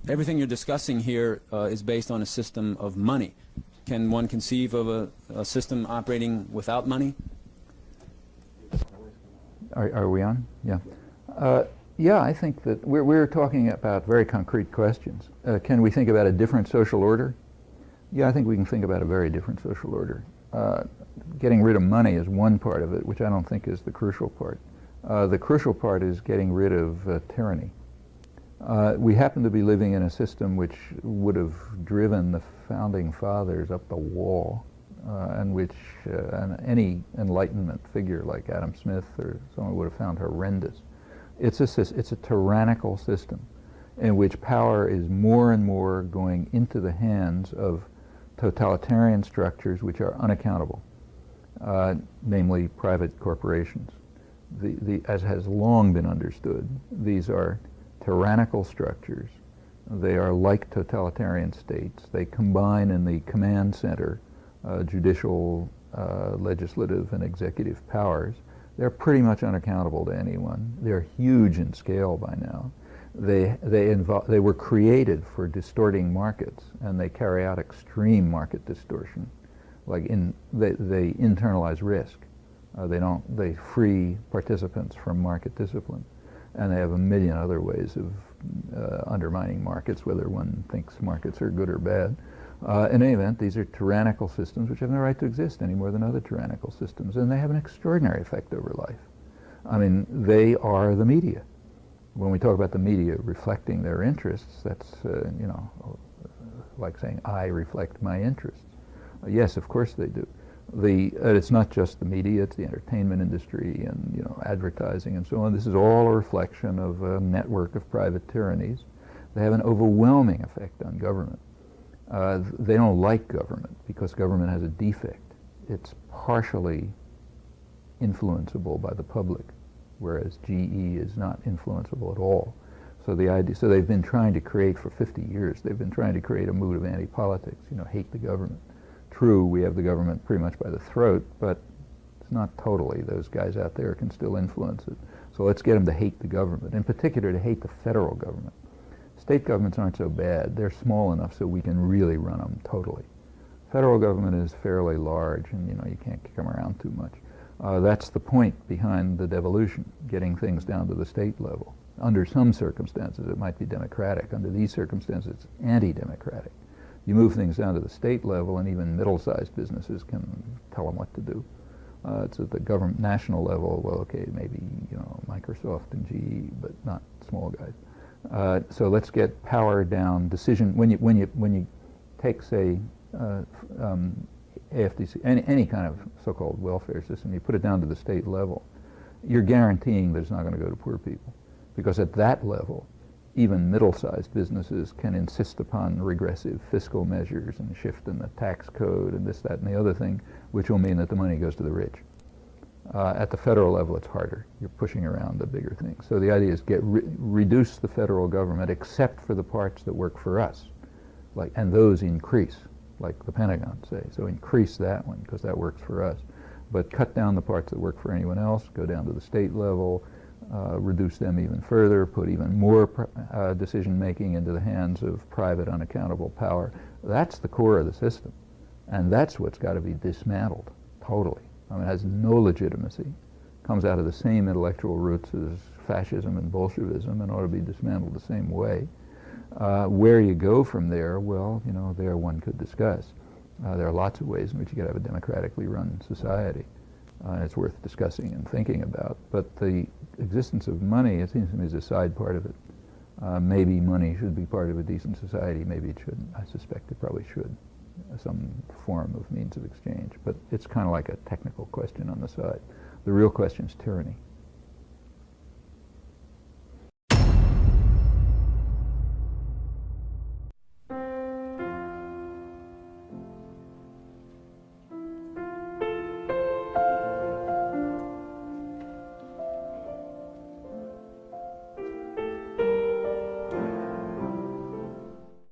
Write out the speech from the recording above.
Everything you're discussing here is based on a system of money. Can one conceive of a system operating without money? Are we on? Yeah. Yeah, I think that we're talking about very concrete questions. Can we think about a different social order? Yeah, I think we can think about a very different social order. Getting rid of money is one part of it, which I don't think is the crucial part. The crucial part is getting rid of tyranny. We happen to be living in a system which would have driven the founding fathers up the wall, and which any Enlightenment figure like Adam Smith or someone would have found horrendous. It's a tyrannical system in which power is more and more going into the hands of totalitarian structures which are unaccountable, namely private corporations. As has long been understood, these are tyrannical structures. They are like totalitarian states. They combine in the command center judicial, legislative, and executive powers. They're pretty much unaccountable to anyone. They're huge in scale by now. They were created for distorting markets, and they carry out extreme market distortion. Like they internalize risk. They free participants from market discipline, and they have a million other ways of undermining markets, whether one thinks markets are good or bad. In any event, these are tyrannical systems which have no right to exist any more than other tyrannical systems, and they have an extraordinary effect over life. I mean, they are the media. When we talk about the media reflecting their interests, that's, you know, like saying, I reflect my interests. Yes, of course they do. It's not just the media, it's the entertainment industry and, you know, advertising and so on. This is all a reflection of a network of private tyrannies. They have an overwhelming effect on government. They don't like government because government has a defect. It's partially influenceable by the public, whereas GE is not influenceable at all. So they've been trying to create for 50 years, they've been trying to create a mood of anti-politics, you know, hate the government. True, we have the government pretty much by the throat, but it's not totally. Those guys out there can still influence it. So let's get them to hate the government, in particular to hate the federal government. State governments aren't so bad. They're small enough so we can really run them totally. Federal government is fairly large, and you know, you can't kick them around too much. That's the point behind the devolution, getting things down to the state level. Under some circumstances, it might be democratic. Under these circumstances, it's anti-democratic. You move things down to the state level, and even middle-sized businesses can tell them what to do. It's at the government national level. Well, okay, maybe, you know, Microsoft and GE, but not small guys. So let's get power down. Decision when you take, say, AFDC, any kind of so-called welfare system, you put it down to the state level, you're guaranteeing that it's not going to go to poor people, because at that level, even middle-sized businesses can insist upon regressive fiscal measures and shift in the tax code and this, that, and the other thing, which will mean that the money goes to the rich. At the federal level, it's harder. You're pushing around the bigger things. So the idea is reduce the federal government, except for the parts that work for us, and those increase, like the Pentagon say. So increase that one because that works for us, but cut down the parts that work for anyone else. Go down to the state level, reduce them even further, put even more decision making into the hands of private, unaccountable power. That's the core of the system, and that's what's got to be dismantled totally. I mean, it has no legitimacy, comes out of the same intellectual roots as fascism and Bolshevism, and ought to be dismantled the same way. Where you go from there, well, you know, there one could discuss. There are lots of ways in which you could have a democratically run society. It's worth discussing and thinking about. But the existence of money, it seems to me, is a side part of it. Maybe money should be part of a decent society. Maybe it shouldn't. I suspect it probably should. Some form of means of exchange, but it's kind of like a technical question on the side. The real question is tyranny.